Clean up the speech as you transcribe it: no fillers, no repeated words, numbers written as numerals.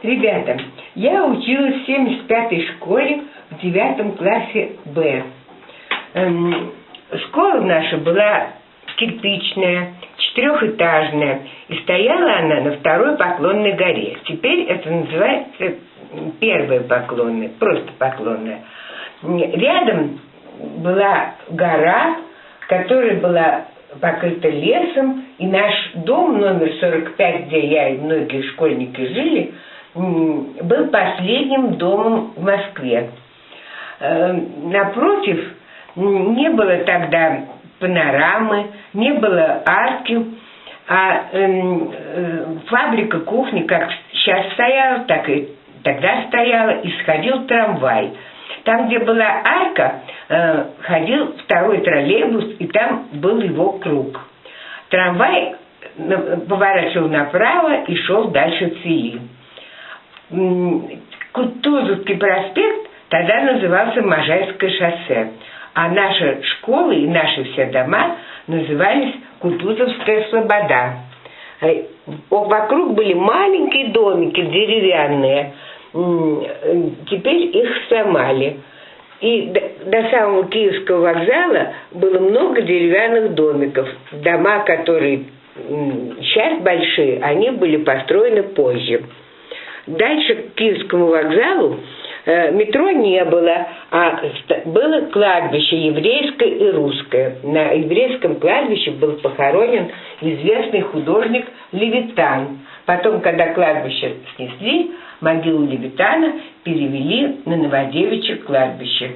Ребята, я училась в 75-й школе в 9 классе Б. Школа наша была кирпичная, 4-этажная, и стояла она на второй Поклонной горе. Теперь это называется первая Поклонная, просто Поклонная. Рядом была гора, которая была покрыта лесом, и наш дом номер 45, где я и многие школьники жили, был последним домом в Москве. Напротив, не было тогда панорамы, не было арки, а фабрика кухни как сейчас стояла, так и тогда стояла, и сходил трамвай. Там, где была арка, ходил второй троллейбус, и там был его круг. Трамвай поворачивал направо и шел дальше Цвили. Кутузовский проспект тогда назывался Можайское шоссе, а наша школа и наши все дома назывались Кутузовская слобода. Вокруг были маленькие домики деревянные, теперь их сломали. И до самого Киевского вокзала было много деревянных домиков. Дома, которые сейчас большие, они были построены позже. Дальше к Киевскому вокзалу метро не было, а было кладбище еврейское и русское. На еврейском кладбище был похоронен известный художник Левитан. Потом, когда кладбище снесли, могилу Левитана перевели на Новодевичье кладбище.